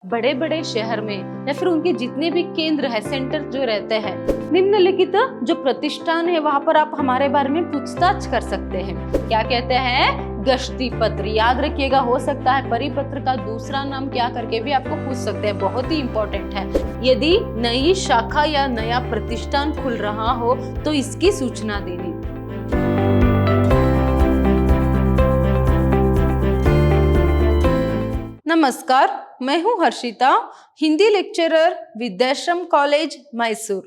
बड़े बड़े शहर में या फिर उनके जितने भी केंद्र है, सेंटर जो रहते हैं, निम्नलिखित जो प्रतिष्ठान है वहां पर आप हमारे बारे में पूछताछ कर सकते हैं। क्या कहते हैं? गश्ती पत्र। याद रखिएगा, हो सकता है परिपत्र का दूसरा नाम क्या करके भी आपको पूछ सकते हैं, बहुत ही इंपॉर्टेंट है। यदि नई शाखा या नया प्रतिष्ठान खुल रहा हो तो इसकी सूचना देनी। नमस्कार, मैं हूं हर्षिता, हिंदी लेक्चरर, विद्याश्रम कॉलेज मैसूर।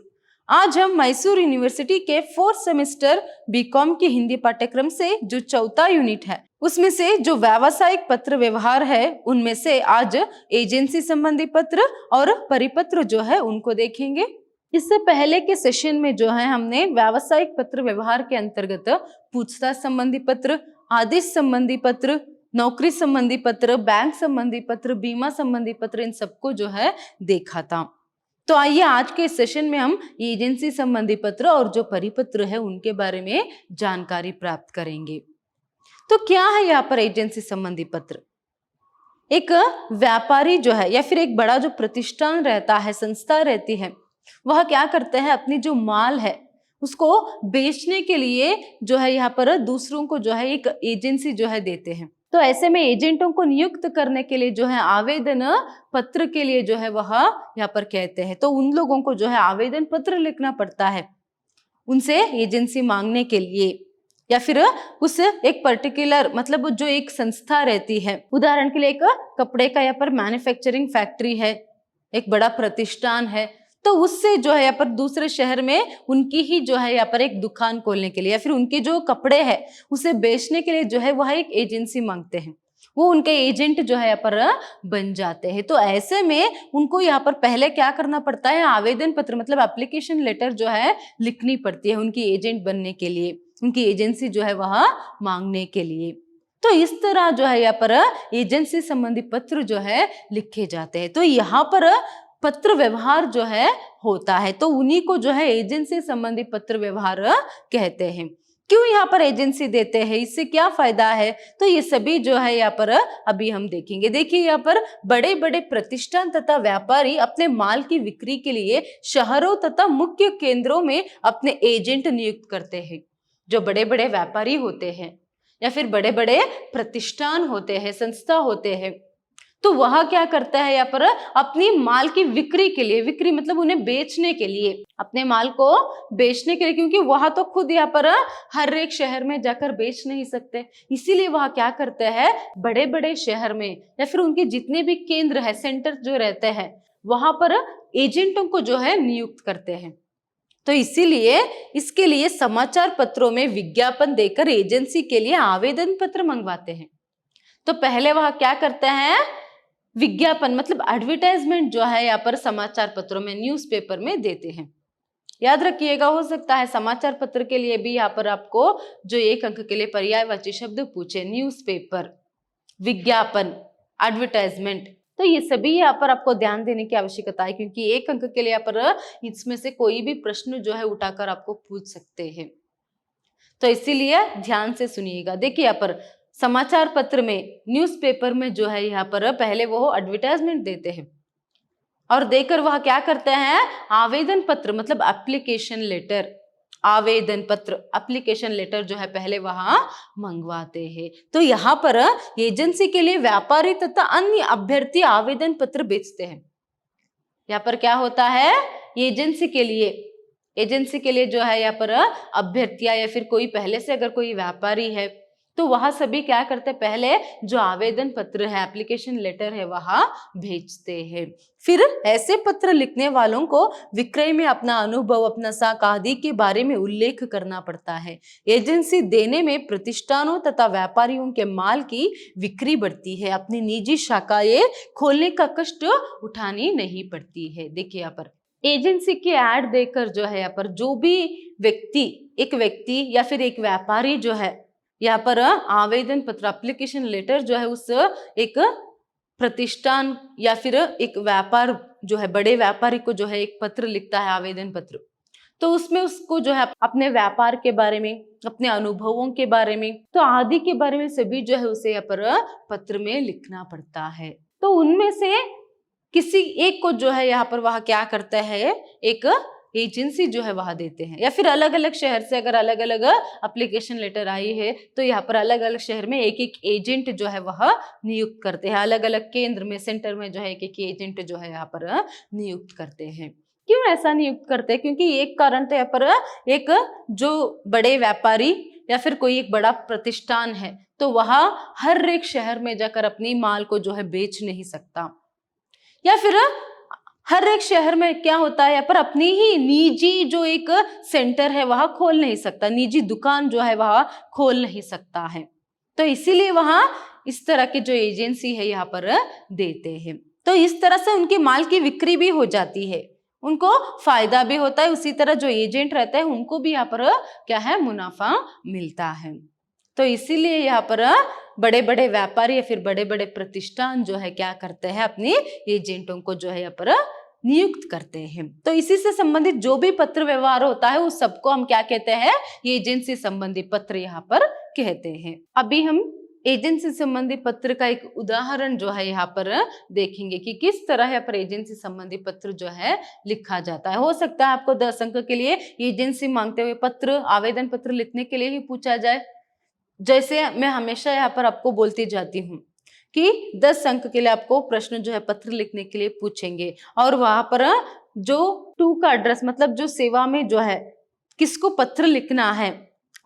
आज हम मैसूर यूनिवर्सिटी के 4th सेमेस्टर बीकॉम के हिंदी पाठ्यक्रम से जो चौथा यूनिट है उसमें से जो व्यावसायिक पत्र व्यवहार है उनमें से आज एजेंसी संबंधी पत्र और परिपत्र जो है उनको देखेंगे। इससे पहले के सेशन में जो है हमने व्यावसायिक पत्र व्यवहार के अंतर्गत पूछताछ संबंधी पत्र, आदेश संबंधी पत्र, नौकरी संबंधी पत्र, बैंक संबंधी पत्र, बीमा संबंधी पत्र, इन सबको जो है देखा था। तो आइए आज के सेशन में हम एजेंसी संबंधी पत्र और जो परिपत्र है उनके बारे में जानकारी प्राप्त करेंगे। तो क्या है यहाँ पर एजेंसी संबंधी पत्र? एक व्यापारी जो है या फिर एक बड़ा जो प्रतिष्ठान रहता है, संस्था रहती है, वह क्या करते हैं, अपनी जो माल है उसको बेचने के लिए जो है यहाँ पर दूसरों को जो है एक एजेंसी जो है देते हैं। तो ऐसे में एजेंटों को नियुक्त करने के लिए जो है आवेदन पत्र के लिए जो है वह यहाँ पर कहते हैं। तो उन लोगों को जो है आवेदन पत्र लिखना पड़ता है उनसे एजेंसी मांगने के लिए, या फिर उस एक पर्टिकुलर मतलब जो एक संस्था रहती है, उदाहरण के लिए एक कपड़े का यहाँ पर मैन्युफैक्चरिंग फैक्ट्री है, एक बड़ा प्रतिष्ठान है, तो उससे जो है यहाँ पर दूसरे शहर में उनकी ही जो है यहाँ पर एक दुकान खोलने के लिए या फिर उनके जो कपड़े हैं उसे बेचने के लिए जो है वह एक एजेंसी मांगते हैं, वो उनके एजेंट जो है यहाँ पर बन जाते हैं। तो ऐसे में उनको यहाँ पर पहले क्या करना पड़ता है, आवेदन पत्र मतलब एप्लीकेशन लेटर जो है लिखनी पड़ती है उनकी एजेंट बनने के लिए, उनकी एजेंसी जो है वह मांगने के लिए। तो इस तरह जो है यहाँ पर एजेंसी संबंधी पत्र जो है लिखे जाते हैं। तो यहाँ पर पत्र व्यवहार जो है होता है, तो उन्हीं को जो है एजेंसी संबंधी पत्र व्यवहार कहते हैं। क्यों यहाँ पर एजेंसी देते हैं, इससे क्या फायदा है, तो ये सभी जो है यहाँ पर अभी हम देखेंगे। देखिए यहाँ पर बड़े बड़े प्रतिष्ठान तथा व्यापारी अपने माल की बिक्री के लिए शहरों तथा मुख्य केंद्रों में अपने एजेंट नियुक्त करते हैं। जो बड़े बड़े व्यापारी होते हैं या फिर बड़े बड़े प्रतिष्ठान होते हैं, संस्था होते हैं, तो वह क्या करता है यहाँ पर अपनी माल की बिक्री के लिए, बिक्री मतलब उन्हें बेचने के लिए, अपने माल को बेचने के लिए, क्योंकि वह तो खुद यहाँ पर हर एक शहर में जाकर बेच नहीं सकते, इसीलिए वह क्या करते हैं, बड़े बड़े शहर में या फिर उनके जितने भी केंद्र है, सेंटर जो रहते हैं, वहां पर एजेंटों को जो है नियुक्त करते हैं। तो इसीलिए इसके लिए समाचार पत्रों में विज्ञापन देकर एजेंसी के लिए आवेदन पत्र मंगवाते हैं। तो पहले वह क्या करते हैं, विज्ञापन मतलब एडवर्टाइजमेंट जो है यहाँ पर समाचार पत्रों में, न्यूज़पेपर में देते हैं। याद रखिएगा, हो सकता है समाचार पत्र के लिए भी यहाँ पर आपको जो 1 अंक के लिए पर्यायवाची शब्द पूछे, न्यूज़पेपर, विज्ञापन, एडवर्टाइजमेंट, तो ये सभी यहाँ पर आपको ध्यान देने की आवश्यकता है, क्योंकि 1 अंक के लिए यहाँ पर इसमें से कोई भी प्रश्न जो है उठाकर आपको पूछ सकते हैं। तो इसीलिए ध्यान से सुनिएगा। देखिए यहाँ पर समाचार पत्र में, न्यूज़पेपर में जो है यहाँ पर पहले वो एडवर्टाइजमेंट देते हैं और देकर वह क्या करते हैं, आवेदन पत्र मतलब एप्लीकेशन लेटर, आवेदन पत्र एप्लीकेशन लेटर जो है पहले वहां मंगवाते हैं। तो यहाँ पर एजेंसी के लिए व्यापारी तथा अन्य अभ्यर्थी आवेदन पत्र बेचते हैं। यहाँ पर क्या होता है, एजेंसी के लिए जो है यहाँ पर अभ्यर्थियां या फिर कोई पहले से अगर कोई व्यापारी है तो वह सभी क्या करते हैं, पहले जो आवेदन पत्र है, एप्लीकेशन लेटर है, वहां भेजते हैं। फिर ऐसे पत्र लिखने वालों को विक्रय में अपना अनुभव, अपना साख आदि के बारे में उल्लेख करना पड़ता है। एजेंसी देने में प्रतिष्ठानों तथा व्यापारियों के माल की बिक्री बढ़ती है, अपनी निजी शाखाएं खोलने का कष्ट उठानी नहीं पड़ती है। देखिए यहाँ पर एजेंसी की ऐड देकर जो है यहाँ पर जो भी एक व्यक्ति या फिर एक व्यापारी जो है यहाँ पर आवेदन पत्र एप्लीकेशन लेटर जो है उस एक प्रतिष्ठान या फिर एक व्यापार जो है, बड़े व्यापारी को जो है एक पत्र लिखता है, आवेदन पत्र, तो उसमें उसको जो है अपने व्यापार के बारे में, अपने अनुभवों के बारे में, तो आदि के बारे में सभी जो है उसे यहाँ पर पत्र में लिखना पड़ता है। तो उनमें से किसी एक को जो है यहाँ पर वह क्या करता है, एक एजेंसी जो है वह देते हैं, या फिर अलग अलग शहर से अगर अलग अलग एप्लीकेशन लेटर आई है तो यहाँ पर अलग अलग शहर में एक एक एजेंट जो है वह नियुक्त करते हैं। अलग अलग केंद्र में, सेंटर में जो है एक एक एजेंट जो है यहाँ पर नियुक्त करते हैं। क्यों ऐसा नियुक्त करते हैं? क्योंकि एक कारण तो यहाँ पर एक जो बड़े व्यापारी या फिर कोई एक बड़ा प्रतिष्ठान है तो वह हर एक शहर में जाकर अपनी माल को जो है बेच नहीं सकता, या फिर हर एक शहर में क्या होता है यहाँ पर अपनी ही निजी जो एक सेंटर है वह खोल नहीं सकता, निजी दुकान जो है वह खोल नहीं सकता है। तो इसीलिए वहां इस तरह की जो एजेंसी है यहाँ पर देते हैं। तो इस तरह से उनके माल की बिक्री भी हो जाती है, उनको फायदा भी होता है, उसी तरह जो एजेंट रहता है उनको भी यहाँ पर क्या है, मुनाफा मिलता है। तो इसीलिए यहाँ पर बड़े बड़े व्यापारी या फिर बड़े बड़े प्रतिष्ठान जो है क्या करते हैं, अपने एजेंटों को जो है यहाँ पर नियुक्त करते हैं। तो इसी से संबंधित जो भी पत्र व्यवहार होता है उस सबको हम क्या कहते हैं, एजेंसी संबंधी पत्र यहाँ पर कहते हैं। अभी हम एजेंसी संबंधी पत्र का एक उदाहरण जो है यहाँ पर देखेंगे कि किस तरह यहाँ पर एजेंसी संबंधी पत्र जो है लिखा जाता है। हो सकता है आपको 10 अंक के लिए एजेंसी मांगते हुए पत्र, आवेदन पत्र लिखने के लिए ही पूछा जाए। जैसे मैं हमेशा यहाँ पर आपको बोलती जाती हूँ कि 10 अंक के लिए आपको प्रश्न जो है पत्र लिखने के लिए पूछेंगे, और वहां पर जो टू का एड्रेस मतलब जो सेवा में जो है किसको पत्र लिखना है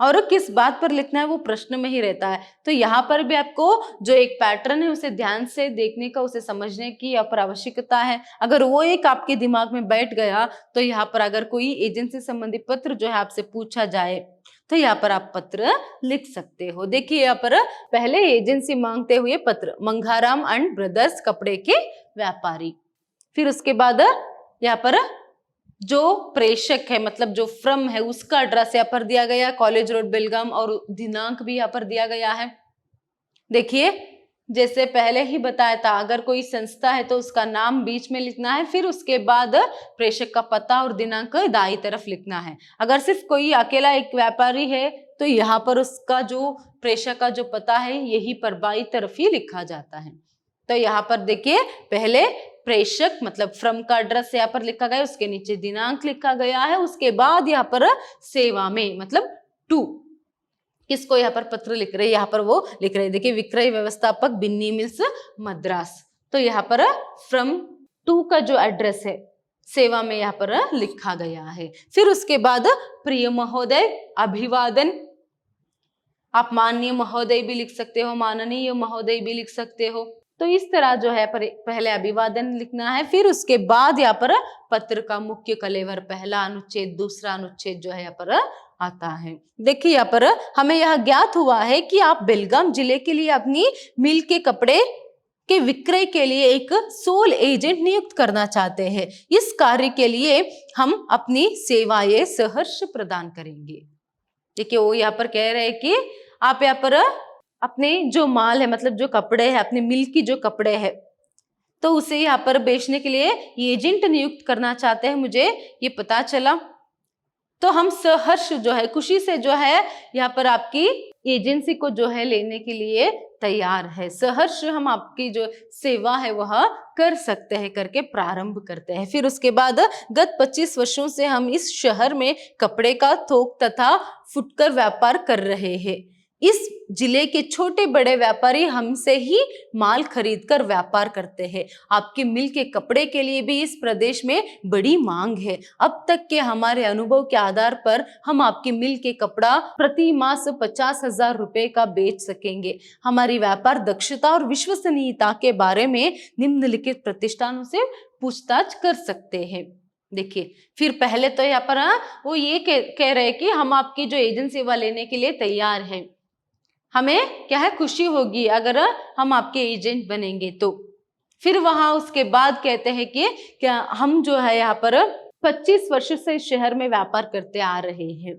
और किस बात पर लिखना है वो प्रश्न में ही रहता है। तो यहाँ पर भी आपको जो एक पैटर्न है उसे ध्यान से देखने का, उसे समझने की यहाँ पर आवश्यकता है। अगर वो एक आपके दिमाग में बैठ गया तो यहाँ पर अगर कोई एजेंसी संबंधी पत्र जो है आपसे पूछा जाए तो यहाँ पर आप पत्र लिख सकते हो। देखिए यहाँ पर पहले एजेंसी मांगते हुए पत्र, मंगाराम एंड ब्रदर्स कपड़े के व्यापारी। फिर उसके बाद यहाँ पर जो प्रेषक है मतलब जो फ्रम है उसका एड्रेस यहाँ पर दिया गया, कॉलेज रोड बेलगाम, और दिनांक भी यहाँ पर दिया गया है। देखिए जैसे पहले ही बताया था, अगर कोई संस्था है तो उसका नाम बीच में लिखना है, फिर उसके बाद प्रेषक का पता और दिनांक दाईं तरफ लिखना है। अगर सिर्फ कोई अकेला एक व्यापारी है तो यहाँ पर उसका जो प्रेषक का जो पता है यही पर बाईं तरफ ही लिखा जाता है। तो यहाँ पर देखिए पहले प्रेषक मतलब फ्रम का एड्रेस यहाँ पर लिखा गया, उसके नीचे दिनांक लिखा गया है, उसके बाद यहाँ पर सेवा में मतलब टू किसको यहाँ पर पत्र लिख रहे हैं, यहाँ पर वो लिख रहे हैं। देखिए विक्रय व्यवस्थापक बिन्नी मिल्स मद्रास, तो यहाँ पर फ्रम टू का जो एड्रेस है सेवा में यहाँ पर लिखा गया है। फिर उसके बाद प्रिय महोदय, अभिवादन, आप माननीय महोदय भी लिख सकते हो, माननीय महोदय भी लिख सकते हो। तो इस तरह जो है पहले अभिवादन लिखना है, फिर उसके बाद यहाँ पर पत्र का मुख्य कलेवर, पहला अनुच्छेद, दूसरा अनुच्छेद जो है यहाँ पर आता है। देखिए यहाँ पर हमें यह ज्ञात हुआ है कि आप बेलगाम जिले के लिए अपनी मिल के कपड़े के विक्रय के लिए एक सोल एजेंट नियुक्त करना चाहते हैं। इस कार्य के लिए हम अपनी सेवाएं सहर्ष प्रदान करेंगे। देखिए वो यहाँ पर कह रहे हैं कि आप यहाँ पर अपने जो माल है मतलब जो कपड़े हैं, अपने मिल की जो कपड़े है तो उसे यहाँ पर बेचने के लिए एजेंट नियुक्त करना चाहते हैं, मुझे ये पता चला। तो हम सहर्ष जो है, खुशी से जो है यहाँ पर आपकी एजेंसी को जो है लेने के लिए तैयार है। सहर्ष हम आपकी जो सेवा है वह कर सकते हैं करके प्रारंभ करते हैं। फिर उसके बाद गत 25 वर्षों से हम इस शहर में कपड़े का थोक तथा फुटकर व्यापार कर रहे हैं। इस जिले के छोटे बड़े व्यापारी हमसे ही माल खरीद कर व्यापार करते हैं। आपके मिल के कपड़े के लिए भी इस प्रदेश में बड़ी मांग है। अब तक के हमारे अनुभव के आधार पर हम आपके मिल के कपड़ा प्रति मास 50,000 रुपए का बेच सकेंगे। हमारी व्यापार दक्षता और विश्वसनीयता के बारे में निम्नलिखित प्रतिष्ठानों से पूछताछ कर सकते हैं। देखिए फिर पहले तो यहाँ पर वो ये कह रहे हैं कि हम आपकी जो एजेंसी सेवा लेने के लिए तैयार हैं, हमें क्या है खुशी होगी अगर हम आपके एजेंट बनेंगे तो। फिर वहां उसके बाद कहते हैं कि क्या हम जो है यहाँ पर 25 वर्ष से इस शहर में व्यापार करते आ रहे हैं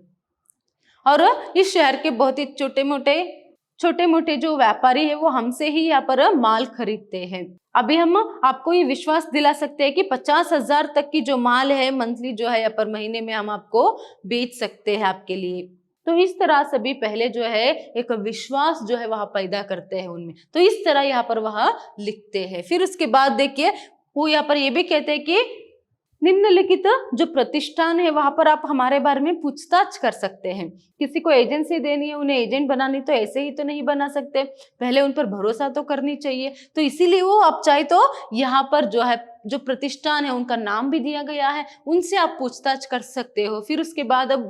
और इस शहर के बहुत ही छोटे मोटे जो व्यापारी है वो हमसे ही यहाँ पर माल खरीदते हैं। अभी हम आपको ये विश्वास दिला सकते हैं कि 50,000 तक की जो माल है मंथली जो है यहाँ पर महीने में हम आपको बेच सकते हैं आपके लिए। तो इस तरह सभी पहले जो है एक विश्वास जो है वह पैदा करते हैं उनमें। तो इस तरह यहाँ पर वह लिखते हैं। फिर उसके बाद देखिए वो यहाँ पर ये भी कहते हैं कि निम्नलिखित जो प्रतिष्ठान है वहां पर आप हमारे बारे में पूछताछ कर सकते हैं। किसी को एजेंसी देनी है, उन्हें एजेंट बनानी, तो ऐसे ही तो नहीं बना सकते, पहले उन पर भरोसा तो करनी चाहिए। तो इसीलिए वो आप चाहे तो यहाँ पर जो है जो प्रतिष्ठान है उनका नाम भी दिया गया है, उनसे आप पूछताछ कर सकते हो। फिर उसके बाद अब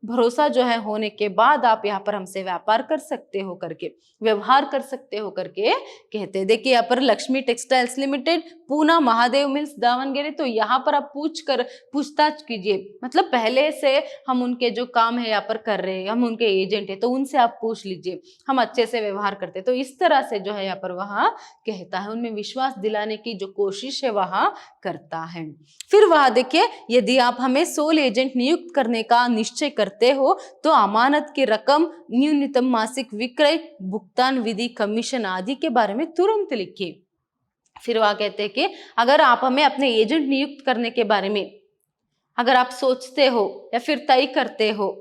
भरोसा जो है होने के बाद आप यहाँ पर हमसे व्यापार कर सकते हो करके, व्यवहार कर सकते हो करके कहते हैं। देखिए यहाँ पर Lakshmi textiles limited, Poona Mahadev mills Davangere, तो यहाँ पर आप पूछताछ कीजिए, मतलब पहले से हम उनके जो काम है यहाँ पर कर रहे हैं, हम उनके एजेंट है, तो उनसे आप पूछ लीजिए, हम अच्छे से व्यवहार करते हैं। तो इस तरह से जो है यहाँ पर वह कहता है, उनमें विश्वास दिलाने की जो कोशिश है वह करता है। फिर वह देखिए, यदि आप हमें सोल एजेंट नियुक्त करने का निश्चय करते हो तो अमानत की रकम, न्यूनतम मासिक विक्रय, भुगतान विधि, कमीशन आदि के बारे में तुरंत लिखिए। फिर वह कहते हैं कि अगर आप हमें अपने एजेंट नियुक्त करने के बारे में अगर आप सोचते हो या फिर तय करते हो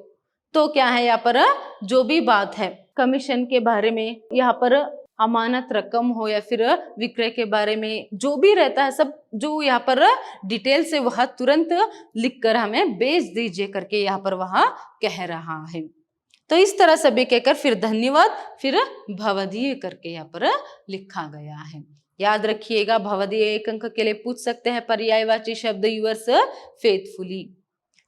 तो क्या है यहाँ पर जो भी बात है कमीशन के बारे में, यहाँ पर अमानत रकम हो या फिर विक्रय के बारे में, जो भी रहता है सब जो यहाँ पर डिटेल से वह तुरंत लिखकर हमें भेज दीजिए करके यहाँ पर वह कह रहा है। तो इस तरह सभी कहकर फिर धन्यवाद, फिर भवदीय करके यहाँ पर लिखा गया है। याद रखिएगा, भवदीय 1 अंक के लिए पूछ सकते हैं, पर्यायवाची शब्द यूअर्स फेथफुली।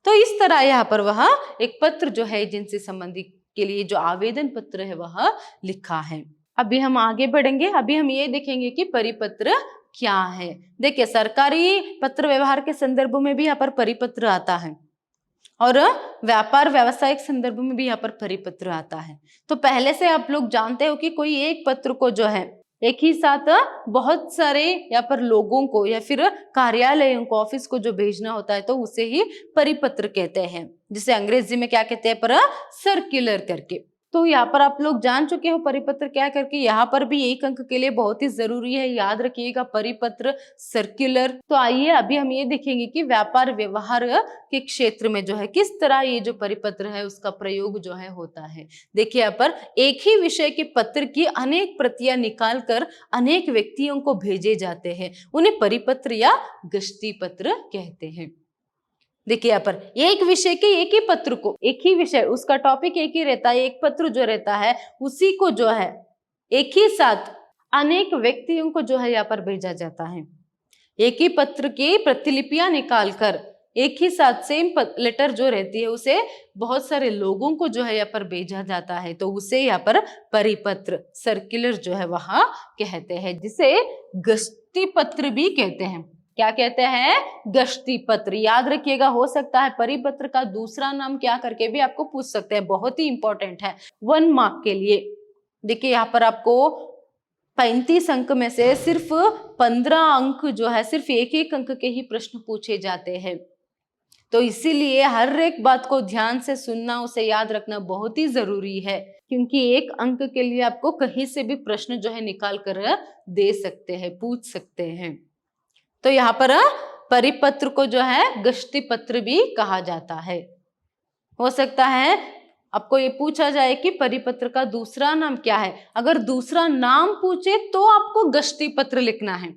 तो इस तरह यहाँ पर वह एक पत्र जो है एजेंसी संबंधी के लिए जो आवेदन पत्र है वह लिखा है। अभी हम आगे बढ़ेंगे, अभी हम ये देखेंगे कि परिपत्र क्या है। देखिए, सरकारी पत्र व्यवहार के संदर्भ में भी यहाँ पर परिपत्र आता है और व्यापार व्यावसायिक संदर्भ में भी यहाँ पर परिपत्र आता है। तो पहले से आप लोग जानते हो कि कोई एक पत्र को जो है एक ही साथ बहुत सारे यहाँ पर लोगों को या फिर कार्यालयों को, ऑफिस को जो भेजना होता है तो उसे ही परिपत्र कहते हैं, जिसे अंग्रेजी में क्या कहते हैं पर सर्कुलर करके। तो यहाँ पर आप लोग जान चुके हो परिपत्र क्या करके। यहाँ पर भी 1 अंक के लिए बहुत ही जरूरी है, याद रखिएगा, परिपत्र, सर्कुलर। तो आइए अभी हम ये देखेंगे कि व्यापार व्यवहार के क्षेत्र में जो है किस तरह ये जो परिपत्र है उसका प्रयोग जो है होता है। देखिए यहाँ पर एक ही विषय के पत्र की अनेक प्रतियां निकाल कर अनेक व्यक्तियों को भेजे जाते हैं, उन्हें परिपत्र या गश्ती पत्र कहते हैं। देखिए यहाँ पर एक विषय के एक ही पत्र को, एक ही विषय, उसका टॉपिक एक ही रहता है, एक पत्र जो रहता है उसी को जो है एक ही साथ अनेक व्यक्तियों को जो है यहाँ पर भेजा जाता है। एक ही पत्र की प्रतिलिपियां निकालकर एक ही साथ सेम लेटर जो रहती है उसे बहुत सारे लोगों को जो है यहाँ पर भेजा जाता है, तो उसे यहाँ पर परिपत्र, सर्कुलर जो है वहां कहते हैं, जिसे गश्ती पत्र भी कहते हैं। क्या कहते हैं? गश्ती पत्र। याद रखिएगा, हो सकता है परिपत्र का दूसरा नाम क्या करके भी आपको पूछ सकते हैं, बहुत ही इंपॉर्टेंट है 1 मार्क के लिए। देखिए यहाँ पर आपको 35 अंक में से सिर्फ 15 अंक जो है सिर्फ एक अंक के ही प्रश्न पूछे जाते हैं, तो इसीलिए हर एक बात को ध्यान से सुनना, उसे याद रखना बहुत ही जरूरी है, क्योंकि 1 अंक के लिए आपको कहीं से भी प्रश्न जो है निकाल कर दे सकते हैं, पूछ सकते हैं। तो यहाँ पर परिपत्र को जो है गश्ती पत्र भी कहा जाता है। हो सकता है आपको ये पूछा जाए कि परिपत्र का दूसरा नाम क्या है, अगर दूसरा नाम पूछे तो आपको गश्ती पत्र लिखना है,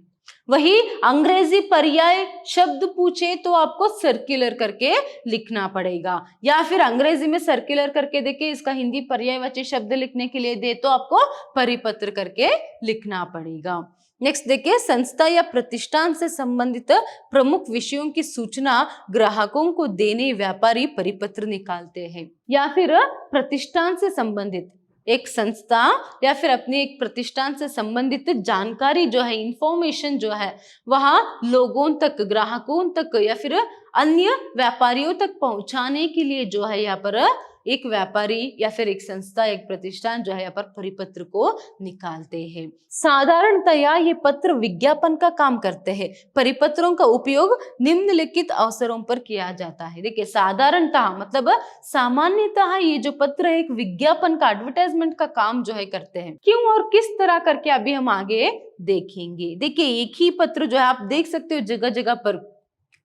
वही अंग्रेजी पर्याय शब्द पूछे तो आपको सर्कुलर करके लिखना पड़ेगा, या फिर अंग्रेजी में सर्कुलर करके देके इसका हिंदी पर्यायवाची शब्द लिखने के लिए दे तो आपको परिपत्र करके लिखना पड़ेगा। नेक्स्ट देखिए, संस्था या प्रतिष्ठान से संबंधित प्रमुख विषयों की सूचना ग्राहकों को देने व्यापारी परिपत्र निकालते हैं। या फिर प्रतिष्ठान से संबंधित एक संस्था या फिर अपने एक प्रतिष्ठान से संबंधित जानकारी जो है, इंफॉर्मेशन जो है, वहां लोगों तक, ग्राहकों तक या फिर अन्य व्यापारियों तक पहुंचाने के लिए जो है यहाँ पर एक व्यापारी या फिर एक संस्था, एक प्रतिष्ठान जो है यहाँ पर परिपत्र को निकालते हैं। साधारणतया ये पत्र विज्ञापन का काम करते हैं। परिपत्रों का उपयोग निम्नलिखित अवसरों पर किया जाता है। देखिए, साधारणतः मतलब सामान्यतः ये जो पत्र है एक विज्ञापन का, एडवर्टाइजमेंट का काम जो है करते हैं। क्यों और किस तरह करके अभी हम आगे देखेंगे। देखिए, एक ही पत्र जो है आप देख सकते हो जगह जगह पर,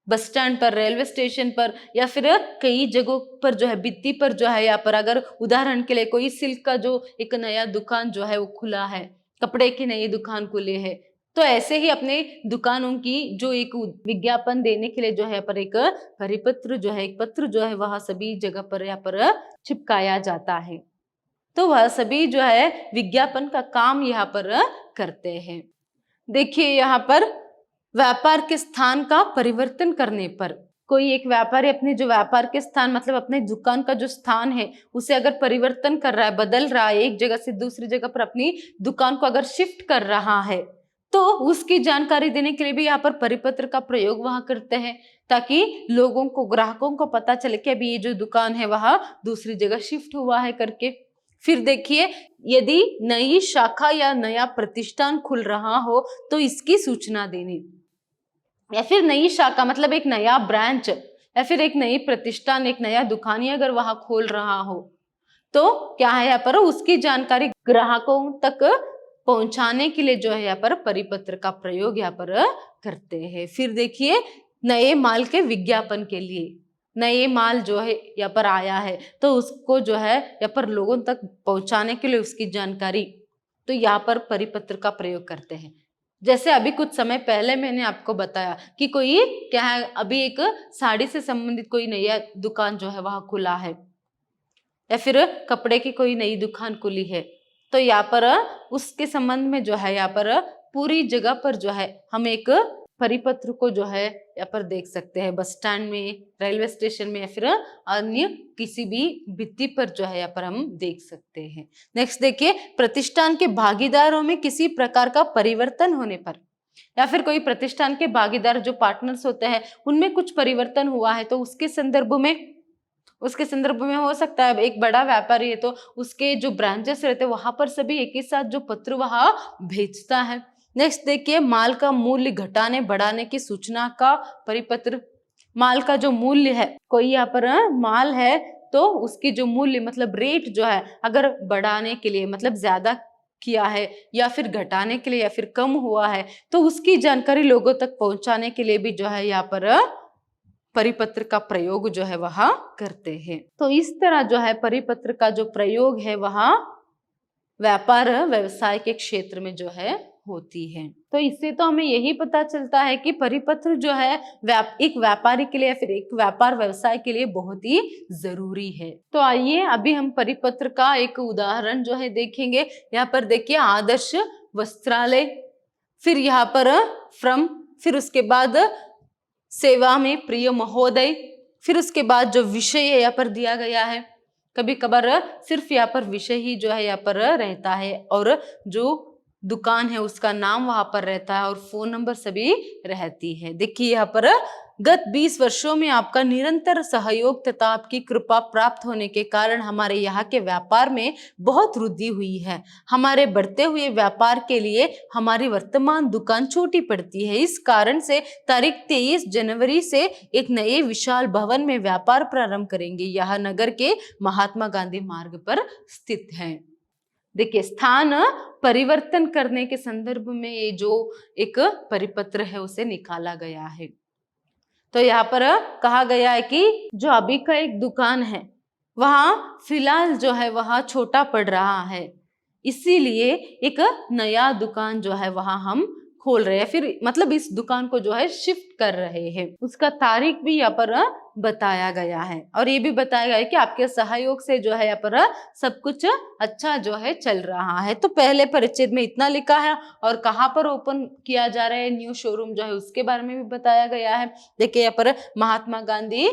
बस स्टैंड पर, रेलवे स्टेशन पर या फिर कई जगहों पर जो है भित्ति पर जो है यहाँ पर, अगर उदाहरण के लिए कोई सिल्क का जो एक नया दुकान जो है वो खुला है, कपड़े की नई दुकान खुले है, तो ऐसे ही अपने दुकानों की जो एक विज्ञापन देने के लिए जो है पर एक परिपत्र जो है, एक पत्र जो है वह सभी जगह पर यहाँ पर चिपकाया जाता है। तो वह सभी जो है विज्ञापन का काम यहाँ पर करते हैं। देखिए यहाँ पर व्यापार के स्थान का परिवर्तन करने पर, कोई एक व्यापारी अपने जो व्यापार के स्थान मतलब अपने दुकान का जो स्थान है उसे अगर परिवर्तन कर रहा है, बदल रहा है, एक जगह से दूसरी जगह पर अपनी दुकान को अगर शिफ्ट कर रहा है, तो उसकी जानकारी देने के लिए भी यहाँ पर परिपत्र का प्रयोग वहां करते हैं, ताकि लोगों को, ग्राहकों को पता चले कि अभी ये जो दुकान है वह दूसरी जगह शिफ्ट हुआ है करके। फिर देखिए, यदि नई शाखा या नया प्रतिष्ठान खुल रहा हो तो इसकी सूचना देनी, या फिर नई शाखा मतलब एक नया ब्रांच या फिर एक नई प्रतिष्ठान, एक नया दुकान अगर वहां खोल रहा हो तो क्या है यहाँ पर उसकी जानकारी ग्राहकों तक पहुंचाने के लिए जो है यहाँ पर परिपत्र का प्रयोग यहाँ पर करते हैं। फिर देखिए, नए माल के विज्ञापन के लिए, नए माल जो है यहाँ पर आया है तो उसको जो है यहाँ पर लोगों तक पहुंचाने के लिए उसकी जानकारी, तो यहाँ पर परिपत्र का प्रयोग करते हैं। जैसे अभी कुछ समय पहले मैंने आपको बताया कि कोई क्या है, अभी एक साड़ी से संबंधित कोई नया दुकान जो है वहां खुला है, या फिर कपड़े की कोई नई दुकान खुली है, तो यहाँ पर उसके संबंध में जो है यहाँ पर पूरी जगह पर जो है हम एक परिपत्र को जो है यहाँ पर देख सकते हैं, बस स्टैंड में, रेलवे स्टेशन में, या फिर अन्य किसी भी भित्ति पर जो है यहाँ पर हम देख सकते हैं। नेक्स्ट देखिए, प्रतिष्ठान के भागीदारों में किसी प्रकार का परिवर्तन होने पर, या फिर कोई प्रतिष्ठान के भागीदार जो पार्टनर्स होते हैं उनमें कुछ परिवर्तन हुआ है तो उसके संदर्भ में हो सकता है, एक बड़ा व्यापारी है तो उसके जो ब्रांचेस रहते हैं वहां पर सभी एक ही साथ जो पत्र वहां भेजता है। नेक्स्ट देखिए, माल का मूल्य घटाने बढ़ाने की सूचना का परिपत्र। माल का जो मूल्य है, कोई यहाँ पर माल है तो उसकी जो मूल्य मतलब रेट जो है अगर बढ़ाने के लिए मतलब ज्यादा किया है या फिर घटाने के लिए या फिर कम हुआ है तो उसकी जानकारी लोगों तक पहुंचाने के लिए भी जो है यहाँ पर परिपत्र का प्रयोग जो है वहां करते हैं। तो इस तरह जो है परिपत्र का जो प्रयोग है वहां व्यापार व्यवसाय के क्षेत्र में जो है होती है। तो इससे तो हमें यही पता चलता है कि परिपत्र जो है एक व्यापारी के लिए या फिर एक व्यापार व्यवसाय के लिए बहुत ही जरूरी है। तो आइए अभी हम परिपत्र का एक उदाहरण जो है देखेंगे। यहाँ पर देखिए, आदर्श वस्त्रालय, फिर यहाँ पर फ्रॉम, फिर उसके बाद सेवा में प्रिय महोदय, फिर उसके बाद जो विषय यहाँ पर दिया गया है, कभी कभार सिर्फ यहाँ पर विषय ही जो है यहाँ पर रहता है और जो दुकान है उसका नाम वहां पर रहता है और फोन नंबर सभी रहती है। देखिए यहाँ पर, गत 20 वर्षों में आपका निरंतर सहयोग तथा आपकी कृपा प्राप्त होने के कारण हमारे यहाँ के व्यापार में बहुत वृद्धि हुई है। हमारे बढ़ते हुए व्यापार के लिए हमारी वर्तमान दुकान छोटी पड़ती है। इस कारण से तारीख 23 जनवरी से एक नए विशाल भवन में व्यापार प्रारंभ करेंगे। यह नगर के महात्मा गांधी मार्ग पर स्थित है। देखिए, स्थान परिवर्तन करने के संदर्भ में ये जो एक परिपत्र है उसे निकाला गया है। तो यहाँ पर कहा गया है कि जो अभी का एक दुकान है वहां फिलहाल जो है वहां छोटा पड़ रहा है, इसीलिए एक नया दुकान जो है वहां हम खोल रहे हैं, फिर मतलब इस दुकान को जो है शिफ्ट कर रहे हैं। उसका तारीख भी यहाँ पर बताया गया है और ये भी बताया गया है कि आपके सहयोग से जो है यहाँ पर सब कुछ अच्छा जो है चल रहा है। तो पहले परिच्छेद में इतना लिखा है और कहाँ पर ओपन किया जा रहा है न्यू शोरूम जो है उसके बारे में भी बताया गया है। देखिए यहाँ पर महात्मा गांधी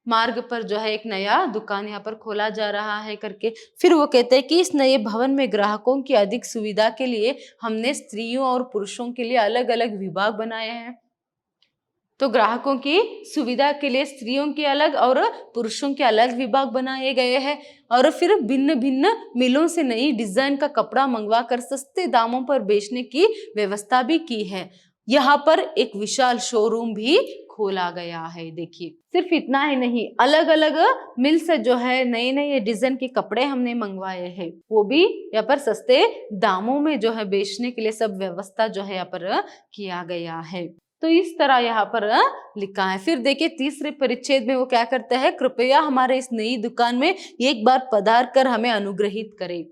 मार्ग पर जो है एक नया दुकान यहाँ पर खोला जा रहा है करके। फिर वो कहते हैं कि इस नए भवन में ग्राहकों की अधिक सुविधा के लिए हमने स्त्रियों और पुरुषों के लिए अलग अलग विभाग बनाए हैं। तो ग्राहकों की सुविधा के लिए स्त्रियों के अलग और पुरुषों के अलग विभाग बनाए गए हैं और फिर भिन्न भिन्न मिलों से नई डिजाइन का कपड़ा मंगवा कर सस्ते दामों पर बेचने की व्यवस्था भी की है। यहाँ पर एक विशाल शोरूम भी खोला गया है। देखिए, सिर्फ इतना ही नहीं, अलग अलग मिल से जो है नए नए डिजाइन के कपड़े हमने मंगवाए हैं, वो भी यहाँ पर सस्ते दामों में जो है बेचने के लिए सब व्यवस्था जो है यहाँ पर किया गया है। तो इस तरह यहाँ पर लिखा है। फिर देखिए तीसरे परिच्छेद में वो क्या करता है, कृपया हमारे इस नई दुकान में एक बार पधार कर हमें अनुग्रहित करें।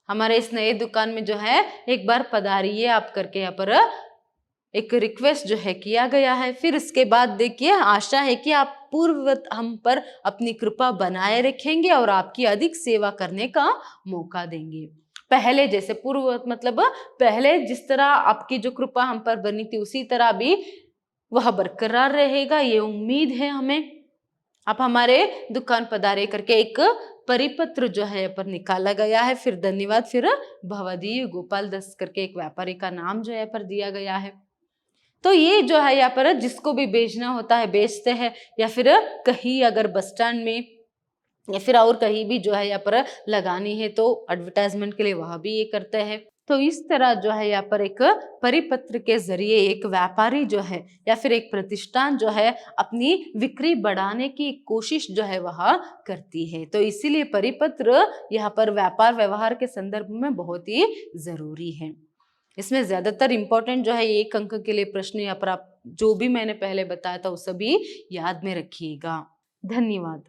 हमारे इस नए दुकान में जो है एक बार पधारिए आप करके यहाँ पर एक रिक्वेस्ट जो है किया गया है। फिर इसके बाद देखिए, आशा है कि आप पूर्ववत हम पर अपनी कृपा बनाए रखेंगे और आपकी अधिक सेवा करने का मौका देंगे। पहले जैसे पूर्ववत मतलब पहले जिस तरह आपकी जो कृपा हम पर बनी थी उसी तरह भी वह बरकरार रहेगा, ये उम्मीद है हमें। आप हमारे दुकान पधारे करके एक परिपत्र जो है पर निकाला गया है। फिर धन्यवाद, फिर भवदीय गोपाल दास करके एक व्यापारी का नाम जो है पर दिया गया है। तो ये जो है यहाँ पर जिसको भी बेचना होता है बेचते हैं, या फिर कहीं अगर बस स्टैंड में या फिर और कहीं भी जो है यहाँ पर लगानी है तो एडवर्टाइजमेंट के लिए वह भी ये करते हैं। तो इस तरह जो है यहाँ पर एक परिपत्र के जरिए एक व्यापारी जो है या फिर एक प्रतिष्ठान जो है अपनी बिक्री बढ़ाने की कोशिश जो है वह करती है। तो इसीलिए परिपत्र यहाँ पर व्यापार व्यवहार के संदर्भ में बहुत ही जरूरी है। इसमें ज्यादातर इंपॉर्टेंट जो है एक अंक के लिए प्रश्न यहाँ पर आप जो भी मैंने पहले बताया था वो सभी याद में रखिएगा। धन्यवाद।